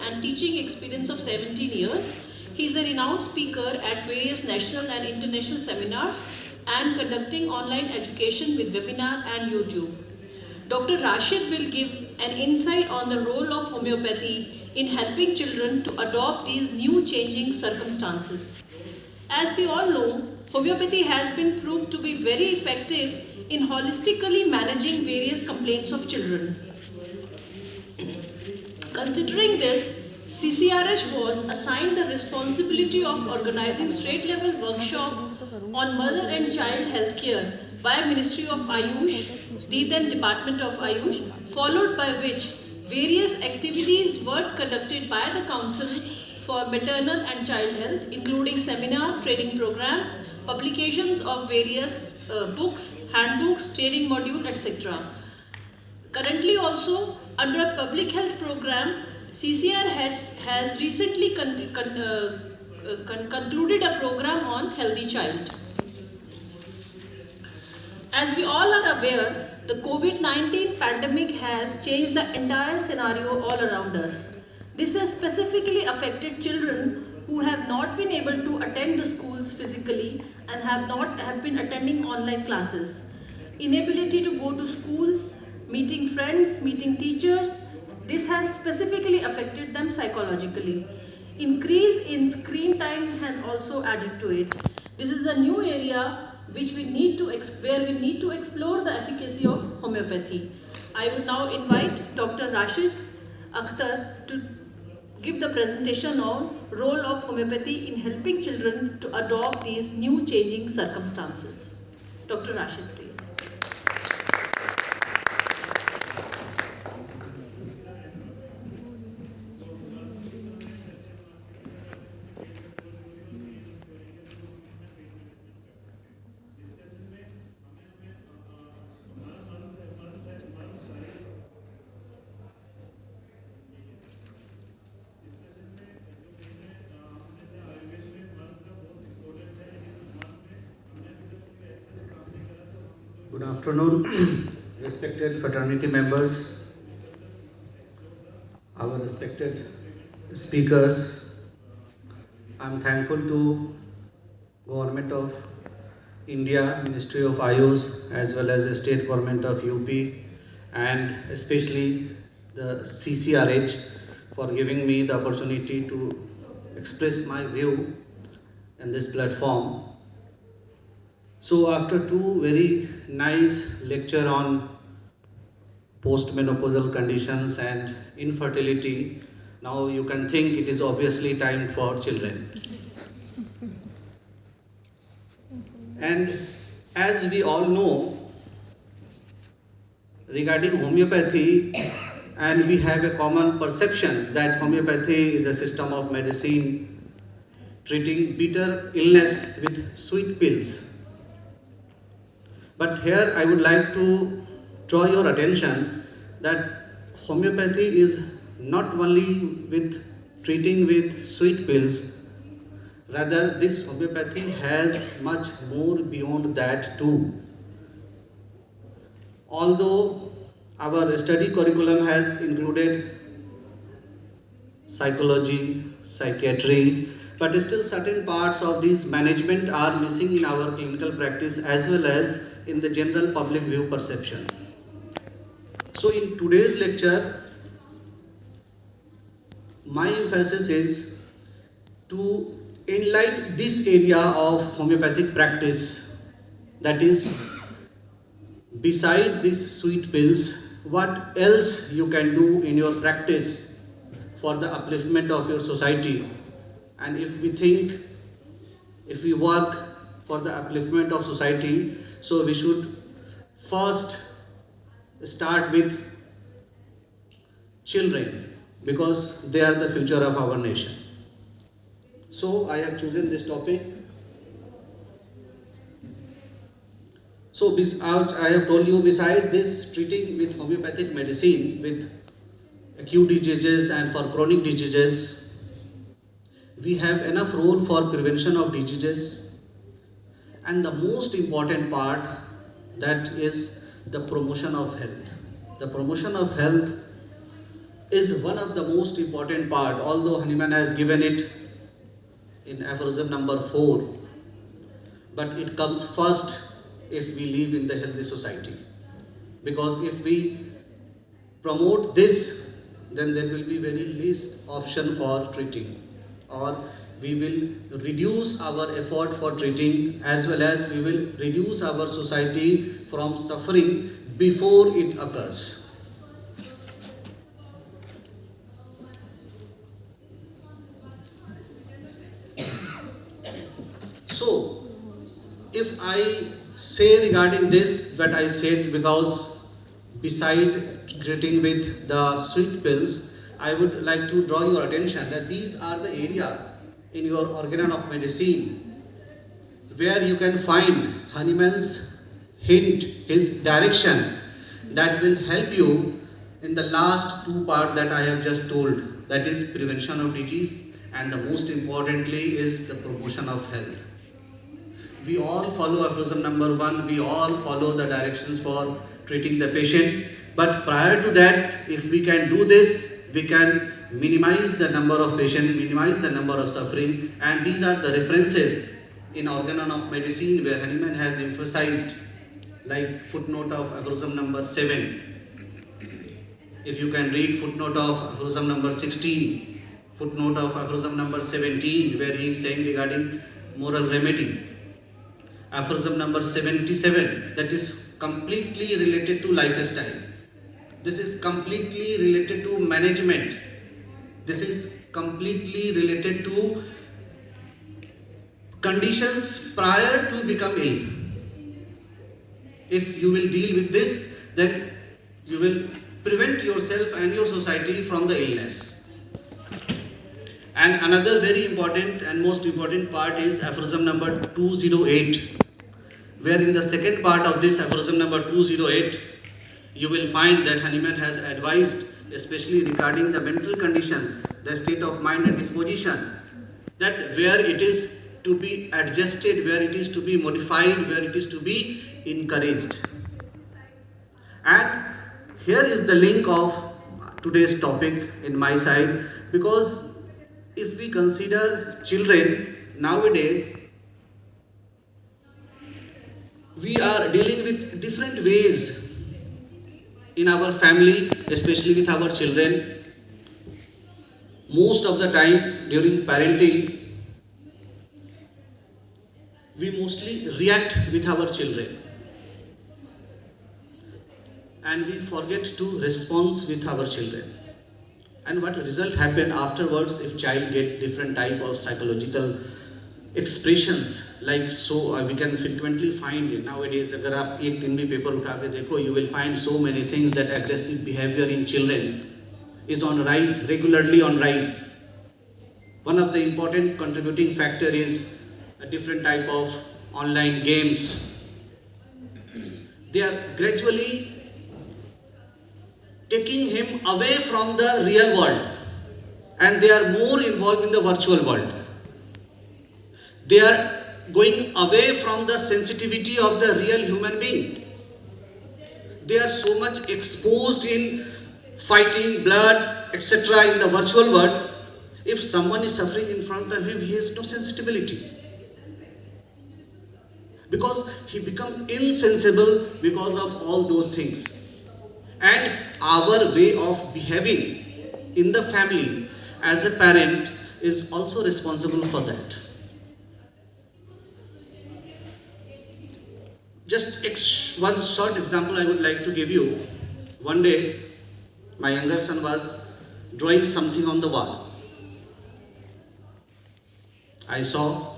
and teaching experience of 17 years. He is a renowned speaker at various national and international seminars and conducting online education with webinar and YouTube. Dr. Rashid will give an insight on the role of homeopathy in helping children to adopt these new changing circumstances. As we all know, homeopathy has been proved to be very effective in holistically managing various complaints of children. Considering this, CCRH was assigned the responsibility of organizing state-level workshop on mother and child health care by Ministry of Ayush, the then Department of Ayush, followed by which various activities were conducted by the Council for Maternal and Child Health, including seminar, training programs, publications of various books, handbooks, training module, etc. Currently also, under a public health program, CCRH has recently concluded a program on healthy child. As we all are aware, the COVID-19 pandemic has changed the entire scenario all around us. This has specifically affected children who have not been able to attend the schools physically and have been attending online classes. Inability to go to schools, meeting friends, meeting teachers, this has specifically affected them psychologically. Increase in screen time has also added to it. This is a new area which we need to where we need to explore the efficacy of homeopathy. I would now invite Dr. Rashid Akhtar to give the presentation on role of homeopathy in helping children to adopt these new changing circumstances. Dr. Rashid, please. Good afternoon, respected fraternity members, our respected speakers. I'm thankful to Government of India, Ministry of Ayush, as well as the State Government of UP, and especially the CCRH for giving me the opportunity to express my view in this platform. So after two very nice lecture on postmenopausal conditions and infertility, now you can think it is obviously time for children. And as we all know, regarding homeopathy, and we have a common perception that homeopathy is a system of medicine treating bitter illness with sweet pills. But here I would like to draw your attention that homeopathy is not only with treating with sweet pills, rather this homeopathy has much more beyond that too. Although our study curriculum has included psychology, psychiatry, but still certain parts of this management are missing in our clinical practice as well as in the general public view perception. So in today's lecture, my emphasis is to enlighten this area of homeopathic practice, that is, beside these sweet pills, what else you can do in your practice for the upliftment of your society. And if we work for the upliftment of society, so we should first start with children, because they are the future of our nation. So I have chosen this topic. So I have told you, beside this treating with homeopathic medicine with acute diseases and for chronic diseases, we have enough role for prevention of diseases. And the most important part, that is the promotion of health. The promotion of health is one of the most important part, although Hanuman has given it in aphorism number 4, but it comes first if we live in the healthy society. Because if we promote this, then there will be very least option for treating, or we will reduce our effort for treating, as well as we will reduce our society from suffering before it occurs. So, if I say regarding this, what I said, because beside treating with the sweet pills, I would like to draw your attention that these are the area in your organon of medicine where you can find Hanuman's hint, his direction, that will help you in the last two part that I have just told, that is prevention of disease, and the most importantly is the promotion of health. We all follow aphorism number 1, we all follow the directions for treating the patient, but prior to that, if we can do this, we can minimize the number of patients, minimize the number of suffering, and these are the references in organon of medicine where Hanuman has emphasized, like footnote of aphorism number 7. If you can read footnote of aphorism number 16, footnote of aphorism number 17, where he is saying regarding moral remedy. Aphorism number 77, that is completely related to lifestyle. This is completely related to management. This is completely related to conditions prior to become ill. If you will deal with this, then you will prevent yourself and your society from the illness. And another very important and most important part is aphorism number 208, where in the second part of this aphorism number 208, you will find that Hanuman has advised, especially regarding the mental conditions, the state of mind and disposition, that where it is to be adjusted, where it is to be modified, where it is to be encouraged. And here is the link of today's topic in my side, because if we consider children nowadays, we are dealing with different ways in our family, especially with our children. Most of the time during parenting, we mostly react with our children and we forget to respond with our children. And what result happen afterwards if child get different type of psychological expressions, like so we can frequently find it nowadays. अगर आप एक दिन भी paper उठा के देखो, you will find so many things that aggressive behavior in children is on rise, regularly on rise. One of the important contributing factor is a different type of online games. They are gradually taking him away from the real world and they are more involved in the virtual world. They are going away from the sensitivity of the real human being. They are so much exposed in fighting, blood, etc. in the virtual world. If someone is suffering in front of him, he has no sensitivity. Because he becomes insensible because of all those things. And our way of behaving in the family as a parent is also responsible for that. Just one short example I would like to give you. One day, my younger son was drawing something on the wall. I saw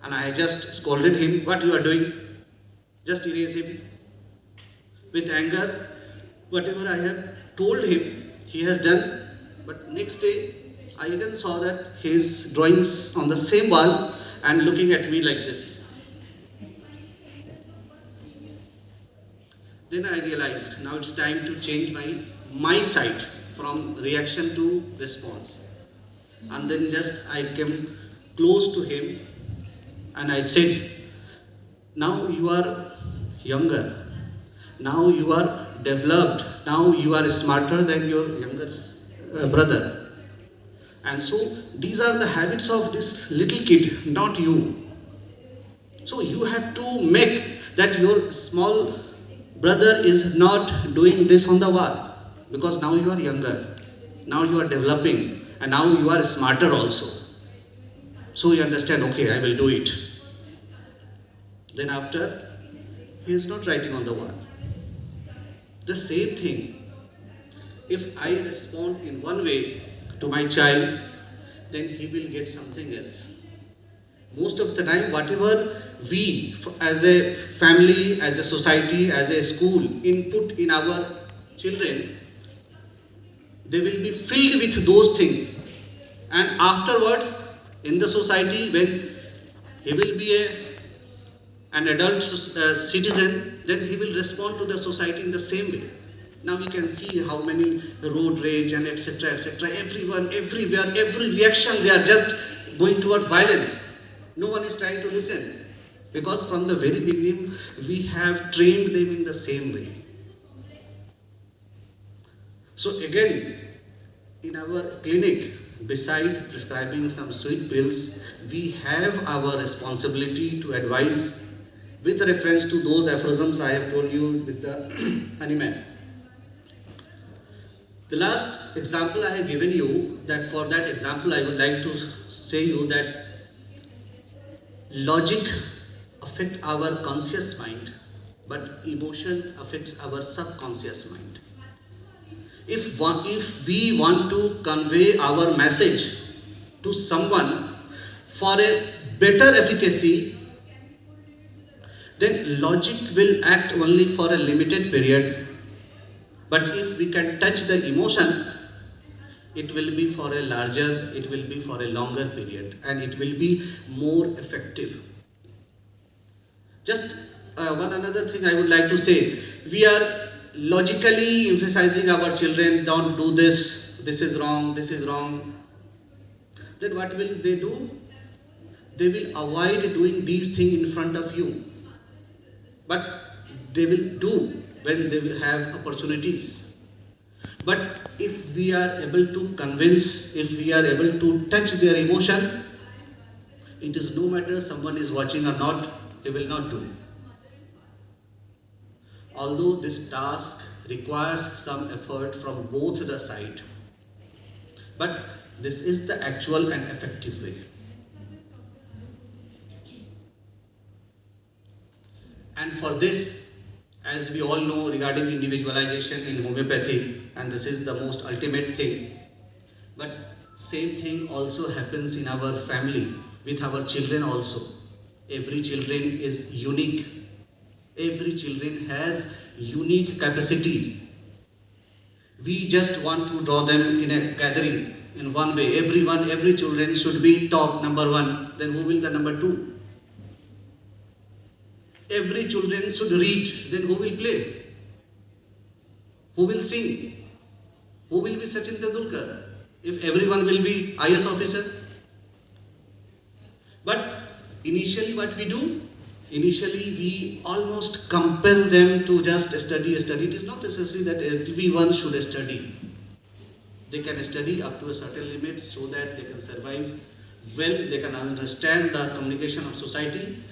and I just scolded him, "What you are doing? Just erase him." With anger, whatever I have told him, he has done. But next day, I again saw that he is drawing on the same wall and looking at me like this. Then I realized now it's time to change my side from reaction to response. And then just I came close to him and I said, "Now you are younger. Now you are developed. Now you are smarter than your younger brother. And so these are the habits of this little kid, not you. So you have to make that your small brother is not doing this on the wall, because now you are younger, now you are developing, and now you are smarter also. So you understand, okay, I will do it. Then after, he is not writing on the wall. The same thing, if I respond in one way to my child, then he will get something else. Most of the time, whatever we as a family, as a society, as a school input in our children, they will be filled with those things. And afterwards, in the society, when he will be an adult citizen, then he will respond to the society in the same way. Now we can see how many road rage and etc. Everyone, everywhere, every reaction, they are just going toward violence. No one is trying to listen, because from the very beginning we have trained them in the same way. So again, in our clinic, beside prescribing some sweet pills, we have our responsibility to advise with reference to those aphorisms I have told you with the animal. The last example I have given you, that for that example I would like to say you that logic affects our conscious mind, but emotion affects our subconscious mind. If we want to convey our message to someone for a better efficacy, then logic will act only for a limited period. But if we can touch the emotion, it will be for a larger, it will be for a longer period, and it will be more effective. Just one another thing I would like to say, we are logically emphasizing our children, don't do this, this is wrong, this is wrong. Then what will they do? They will avoid doing these things in front of you. But they will do when they will have opportunities. But if we are able to convince, if we are able to touch their emotion, it is no matter someone is watching or not, they will not do. Although this task requires some effort from both the side, but this is the actual and effective way. And for this, as we all know regarding individualization in homeopathy, and this is the most ultimate thing, but same thing also happens in our family, with our children also. Every children is unique. Every children has unique capacity. We just want to draw them in a gathering in one way. Every children should be top number one. Then who will the number two? Every children should read. Then who will play? Who will sing? Who will be Sachin Tendulkar? If everyone will be IS officer. But initially what we do? Initially we almost compel them to just study. It is not necessary that everyone should study. They can study up to a certain limit so that they can survive well, they can understand the communication of society,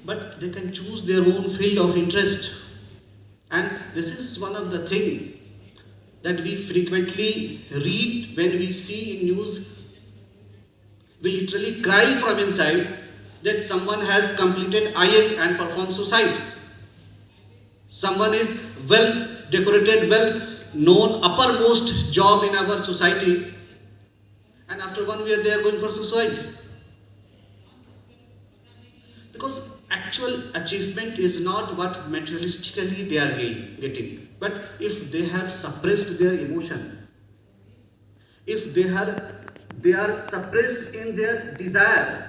but they can choose their own field of interest. And this is one of the things that we frequently read when we see in news. We literally cry from inside that someone has completed IS and performed suicide. Someone is well decorated, well known, uppermost job in our society, and after 1 year they are going for suicide. Because actual achievement is not what materialistically they are getting, but if they have suppressed their emotion, if they are suppressed in their desire,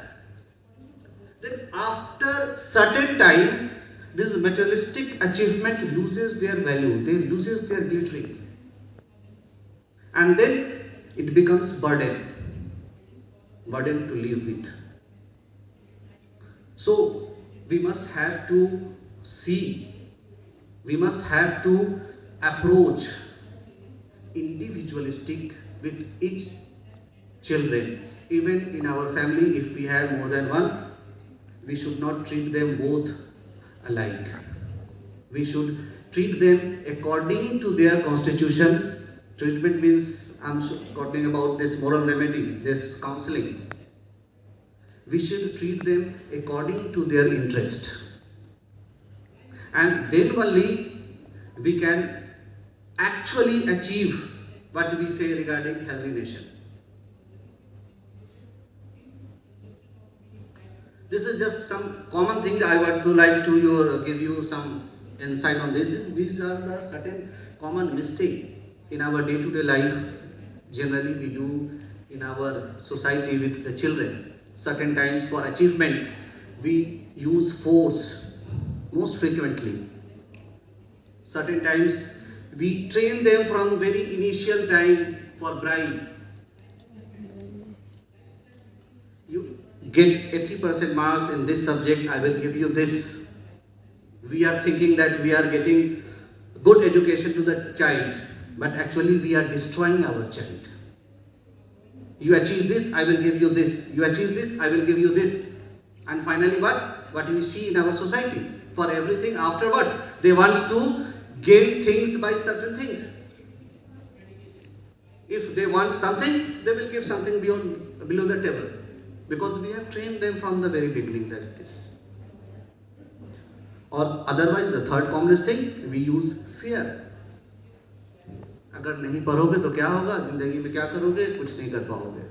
then after certain time this materialistic achievement loses their value, they loses their glittering, and then it becomes burden to live with. So we must have to see, we must have to approach individualistic with each children. Even in our family, if we have more than one, we should not treat them both alike. We should treat them according to their constitution. Treatment means I'm talking about this moral remedy, this counseling. We should treat them according to their interest. And then only we can actually achieve what we say regarding healthy nation. This is just some common thing I want to give you some insight on this. These are the certain common mistake in our day-to-day life. Generally, we do in our society with the children. Certain times for achievement, we use force most frequently. Certain times, we train them from very initial time for bribe. You get 80% marks in this subject, I will give you this. We are thinking that we are getting good education to the child, but actually we are destroying our child. You achieve this, I will give you this. You achieve this, I will give you this. And finally what we see in our society? For everything afterwards, they want to gain things by certain things. If they want something, they will give something below the table. Because we have trained them from the very beginning that it is. Or otherwise, the third commonest thing, we use fear. अगर नहीं पढ़ोगे तो क्या होगा, जिंदगी में क्या करोगे, कुछ नहीं कर पाओगे.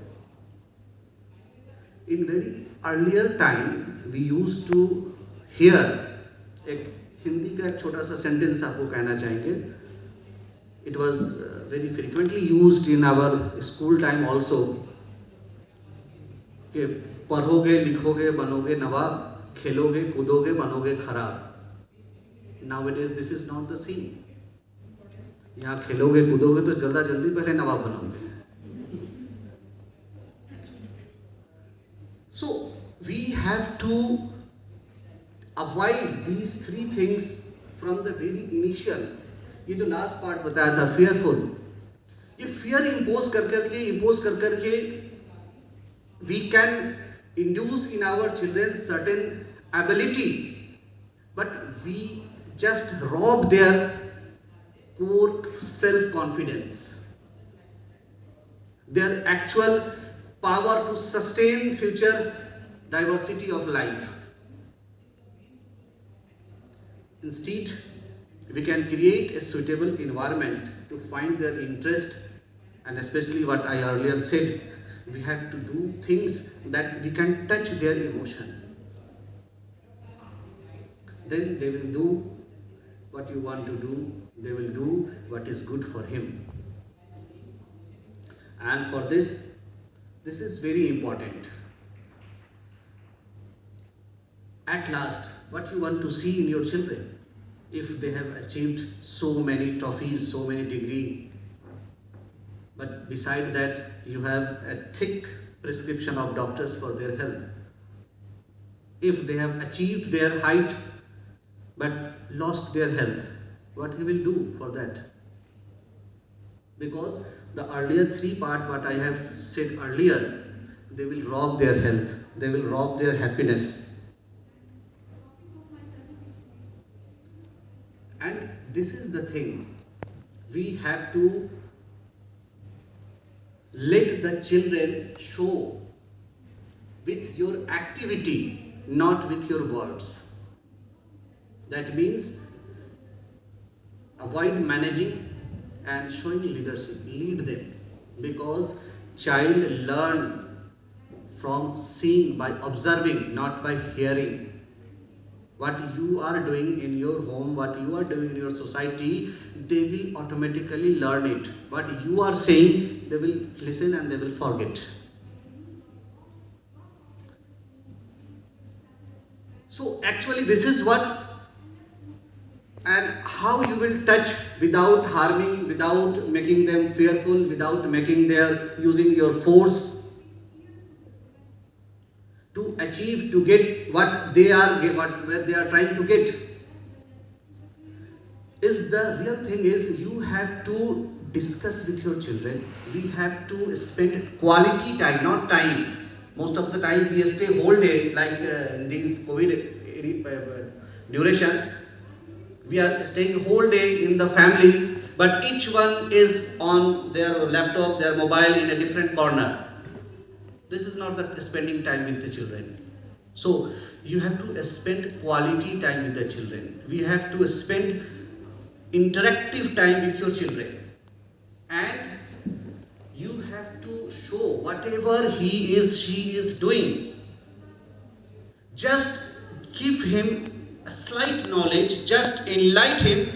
In very earlier time, we used to hear एक हिंदी का एक छोटा सा सेंटेंस आपको कहना चाहेंगे. It was very frequently used in our school time also. कि पढ़ोगे, लिखोगे, बनोगे नवाब, खेलोगे, कूदोगे, बनोगे खराब. Nowadays this is not the same. यहाँ खेलोगे, कूदोगे तो जल्दी पहले नवाब बनोगे. So we have to avoid these three things from the very initial. ये जो last part बताया था fearful. ये fear impose कर करके we can induce in our children certain ability, but we just rob their core self-confidence, their actual power to sustain future diversity of life. Instead, we can create a suitable environment to find their interest, and especially what I earlier said, we have to do things that we can touch their emotion. Then they will do what you want to do. They will do what is good for him. And for this is very important. At last, what you want to see in your children, if they have achieved so many trophies, so many degrees, but beside that, you have a thick prescription of doctors for their health. If they have achieved their height, but lost their health, what he will do for that? Because the earlier three part, what I have said earlier, they will rob their health, they will rob their happiness. And this is the thing, we have to let the children show with your activity, not with your words. That means avoid managing and showing leadership. Lead them, because child learn from seeing by observing, not by hearing. What you are doing in your home, what you are doing in your society, they will automatically learn it. What you are saying, they will listen and they will forget. So actually this is what and how you will touch without harming, without making them fearful, without making their using your force to achieve, to get what they are trying to get. Is the real thing is you have to discuss with your children. We have to spend quality time, not time. Most of the time we stay whole day, like in these COVID duration, we are staying whole day in the family, but each one is on their laptop, their mobile in a different corner. This is not the spending time with the children. So you have to spend quality time with the children. We have to spend interactive time with your children, and you have to show whatever he is, she is doing. Just give him a slight knowledge, just enlighten him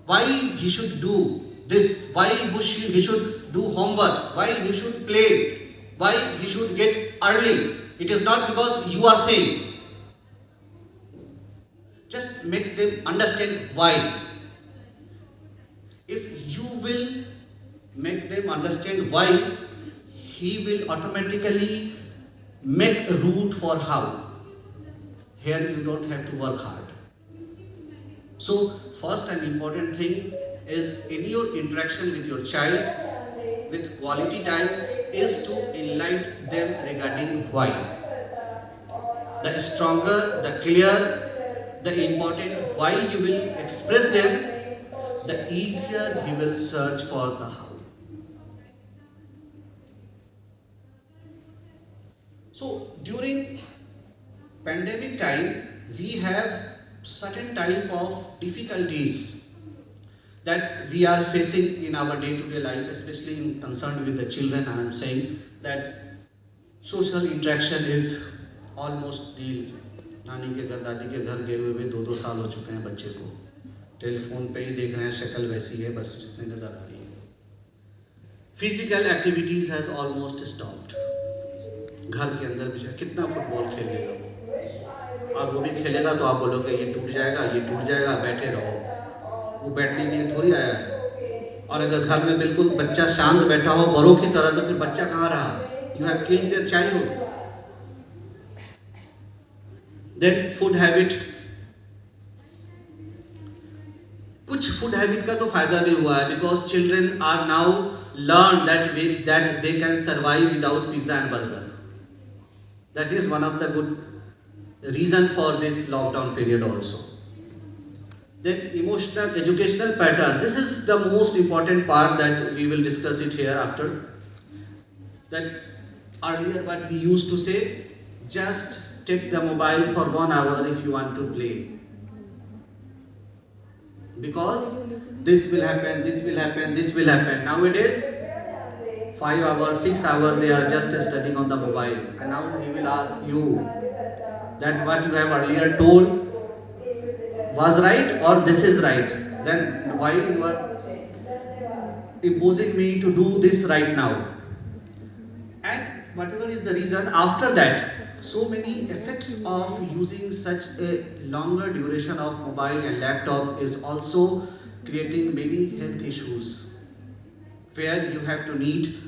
why he should do this, why he should do homework, why he should play, why he should get early. It is not because you are saying. Just make them understand why. If you will make them understand why, he will automatically make a route for how. Here you don't have to work hard. So first and important thing is in your interaction with your child, with quality time, is to enlighten them regarding why. The stronger, the clear, the important why you will express them, the easier he will search for the how. So during pandemic time, we have certain type of difficulties that we are facing in our day-to-day life, especially in concern with the children. I am saying that social interaction is almost nil. नानी के घर, दादी के घर गए हुए 2-2 साल हो चुके हैं बच्चे को, टेलीफोन पे ही देख रहे हैं, शक्ल वैसी है बस जितने नज़र आ रही है. Physical activities has almost stopped. घर के अंदर भी कितना फुटबॉल खेल लेगा वो, और वो भी खेलेगा तो आप बोलोगे ये टूट जाएगा, बैठे रहो. वो बैठने के लिए थोड़ी आया है. और अगर घर में बिल्कुल बच्चा शांत बैठा हो बड़ों की तरह, तो फिर बच्चा कहाँ रहा? You have killed their childhood. Then food habit. कुछ फूड हैबिट का तो फायदा भी हुआ है, because children are now learn that they can survive without pizza and burger. That is one of the good reason for this lockdown period also. Then emotional educational pattern. This is the most important part that we will discuss it here after. That earlier what we used to say, just take the mobile for 1 hour if you want to play. Because this will happen. Nowadays, 5 hours, 6 hours, they are just studying on the mobile. And now he will ask you that what you have earlier told was right or this is right. Then why you are imposing me to do this right now? And whatever is the reason, after that, so many effects of using such a longer duration of mobile and laptop is also creating many health issues, where you have to need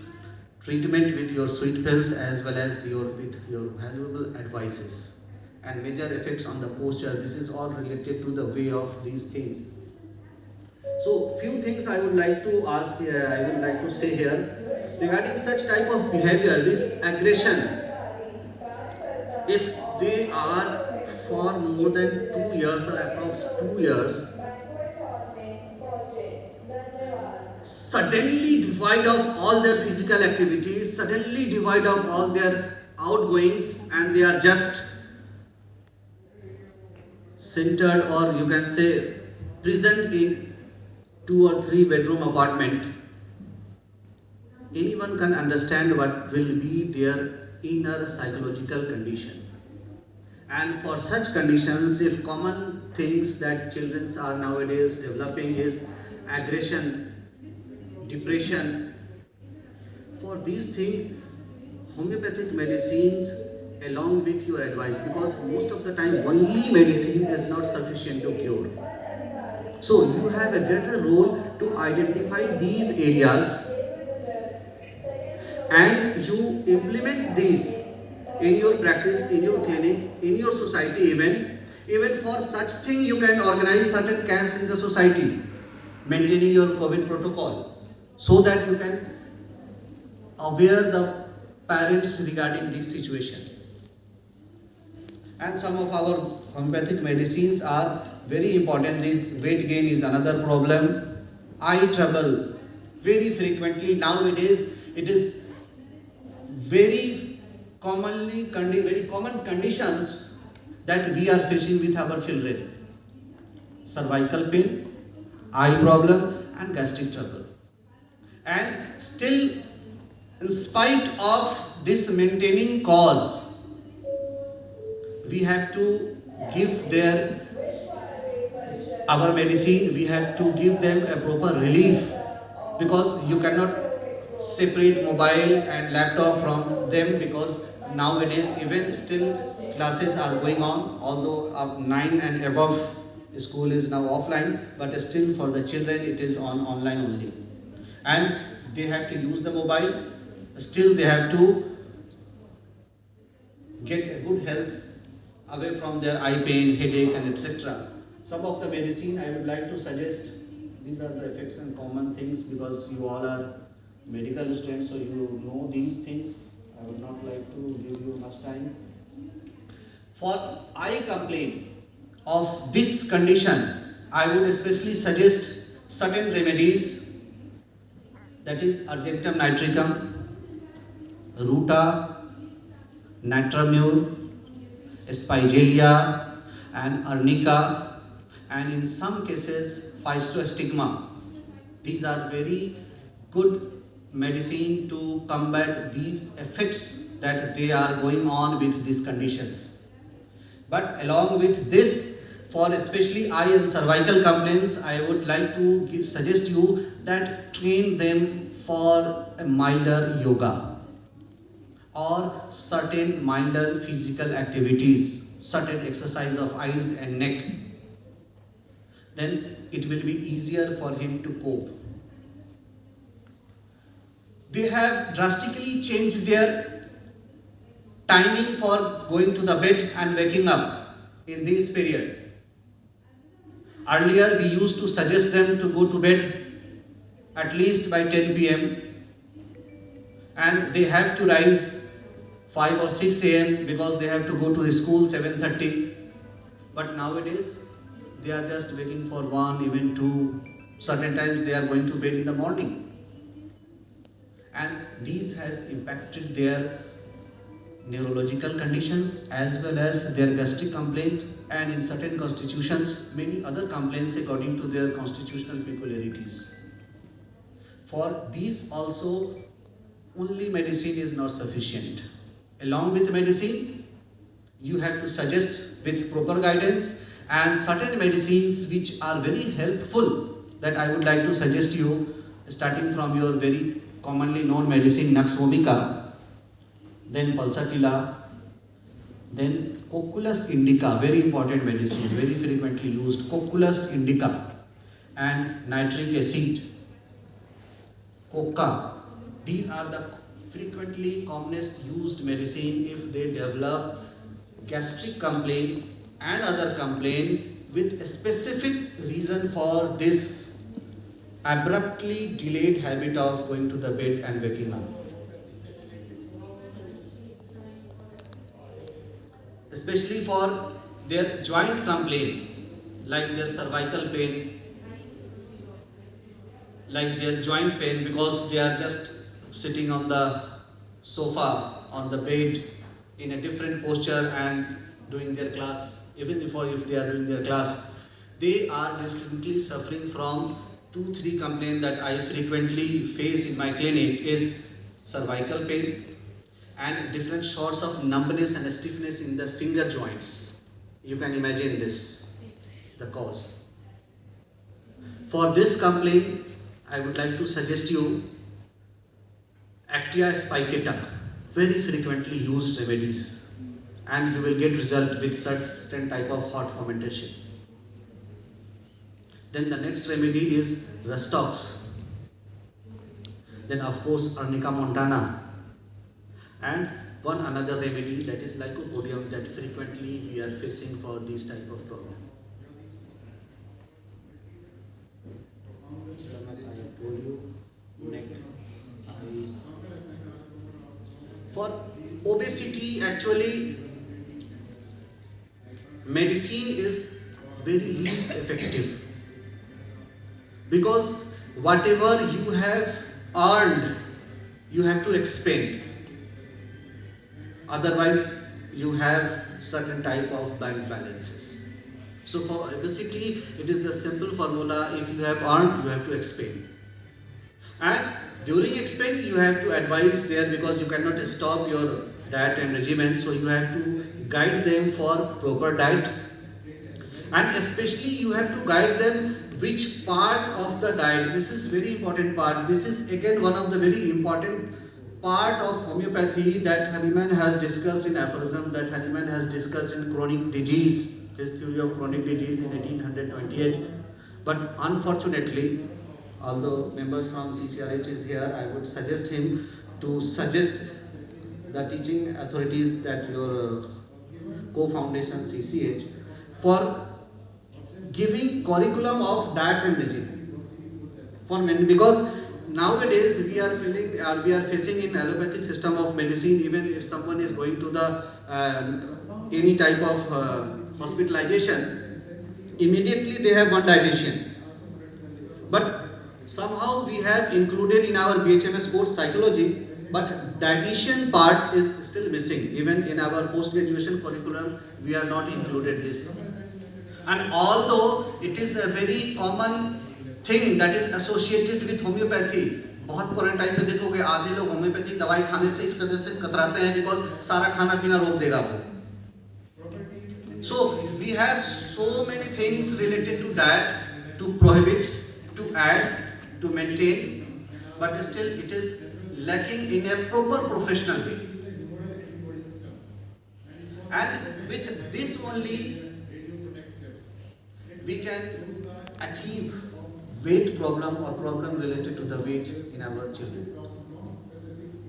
treatment with your sweet pills as well as with your valuable advices, and major effects on the posture. This is all related to the way of these things. So few things I would like to say here regarding such type of behavior, this aggression. If they are for more than 2 years or approx 2 years, suddenly devoid of all their physical activities, suddenly devoid of all their outgoings, and they are just centered, or you can say present in 2 or 3 bedroom apartment, anyone can understand what will be their inner psychological condition. And for such conditions, if common things that children are nowadays developing is aggression, depression, for these things, homeopathic medicines along with your advice, because most of the time only medicine is not sufficient to cure. So you have a greater role to identify these areas, and you implement these in your practice, in your clinic, in your society. Even for such thing you can organize certain camps in the society, maintaining your COVID protocol so that you can aware the parents regarding this situation. And some of our homeopathic medicines are very important. This weight gain is another problem. Eye trouble, very frequently nowadays it is very very common conditions that we are facing with our children. Cervical pain, eye problem and gastric trouble. And still, in spite of this maintaining cause, we have to give our medicine, we have to give them a proper relief, because you cannot separate mobile and laptop from them, because nowadays even still classes are going on, although of 9 and above school is now offline, but still for the children it is on online only. And they have to use the mobile, still they have to get a good health away from their eye pain, headache and etc. Some of the medicine I would like to suggest, these are the effects and common things, because you all are medical students, so you know these things. I would not like to give you much time. For eye complaint of this condition, I would especially suggest certain remedies, that is argentum nitricum, ruta, natramur, spigelia and arnica, and in some cases phytostigma. These are very good medicine to combat these effects that they are going on with these conditions. But along with this, for especially eye and cervical complaints, I would like to suggest you that train them for a milder yoga or certain milder physical activities, certain exercise of eyes and neck. Then it will be easier for him to cope. They have drastically changed their timing for going to the bed and waking up in this period. Earlier we used to suggest them to go to bed at least by 10 p.m. and they have to rise 5 or 6 a.m. because they have to go to the school 7:30. But nowadays they are just waking for 1, even 2. Certain times they are going to bed in the morning. And these has impacted their neurological conditions as well as their gastric complaint, and in certain constitutions many other complaints according to their constitutional peculiarities. For these also, only medicine is not sufficient. Along with medicine, you have to suggest with proper guidance and certain medicines which are very helpful, that I would like to suggest you, starting from your very commonly known medicine Nux vomica, then pulsatilla, then Cocculus indica, very important medicine, very frequently used, Cocculus indica, and nitric acid, coca. These are the frequently commonest used medicine if they develop gastric complaint and other complaint with a specific reason for this abruptly delayed habit of going to the bed and waking up. Especially for their joint complaint, like their cervical pain, like their joint pain, because they are just sitting on the sofa, on the bed, in a different posture and doing their class. Even if they are doing their class, they are definitely suffering from 2-3 complaints that I frequently face in my clinic is cervical pain and different sorts of numbness and stiffness in the finger joints. You can imagine this, the cause. For this complaint, I would like to suggest you Actia spicata, very frequently used remedies, and you will get result with certain type of hot fermentation. Then the next remedy is Rustox. Then of course Arnica montana, and one another remedy, that is Lycopodium, that frequently we are facing for these type of problem. stomach, I have told you, neck, eyes. For obesity, actually, medicine is very least effective, because whatever you have earned, you have to expend. Otherwise, you have certain type of bank balances. So for obesity, it is the simple formula: if you have earned, you have to expend. And during expend, you have to advise there, because you cannot stop your diet and regimen. So you have to guide them for proper diet, and especially you have to guide them which part of the diet. This is very important part. This is again one of the very important part of homeopathy that Hahnemann has discussed in aphorism, that Hahnemann has discussed in chronic disease, his theory of chronic disease in 1828. But unfortunately, although members from CCRH is here, I would suggest him to suggest the teaching authorities, that your co-foundation CCH, for giving curriculum of diet and regime for men, because nowadays we are facing in allopathic system of medicine. Even if someone is going to the any type of hospitalization, immediately they have one dietitian. But somehow we have included in our BHMS course psychology, but dietitian part is still missing. Even in our post-graduation curriculum, we are not included this. And although it is a very common thing that is associated with homeopathy, बहुत पुराने time में देखोगे आधे लोग homeopathic दवाई खाने से इस कदर से कतराते हैं, बिकॉज सारा खाना पीना रोक देगा वो. So we have so many things related to diet, to prohibit, to add, to maintain, but still it is lacking in a proper professional way. And with this only we can achieve weight problem or problem related to the weight in our children.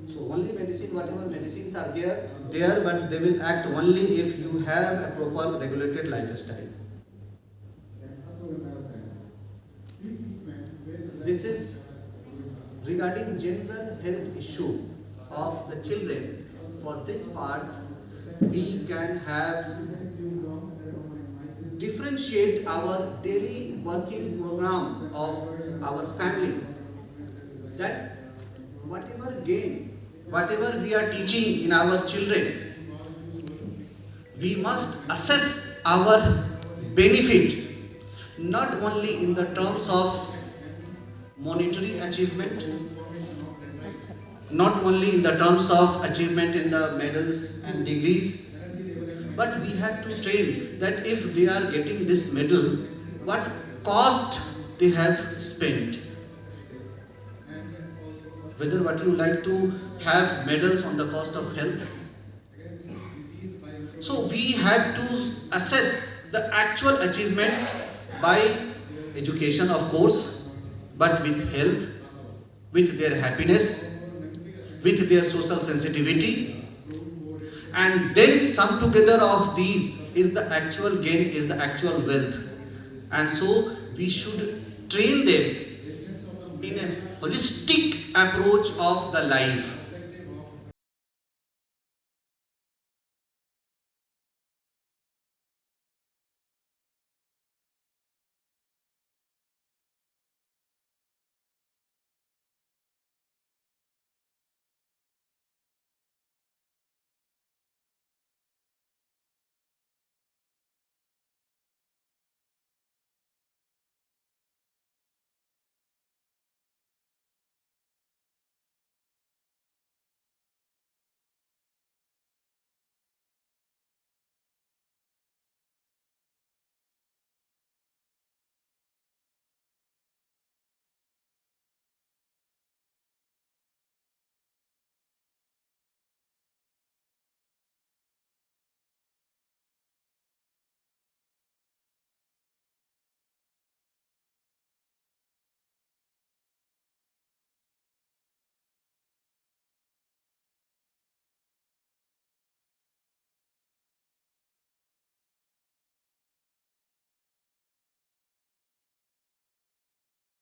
So only medicine, whatever medicines are there, but they will act only if you have a proper regulated lifestyle. This is regarding general health issue of the children. For this part, we can have differentiate our daily working program of our family, that whatever gain, whatever we are teaching in our children, we must assess our benefit not only in the terms of monetary achievement, not only in the terms of achievement in the medals and degrees, but we have to train that if they are getting this medal, what cost they have spent. Whether what you like to have medals on the cost of health. So we have to assess the actual achievement by education, of course, but with health, with their happiness, with their social sensitivity. And then sum together of these is the actual gain, is the actual wealth. And so we should train them in a holistic approach of the life.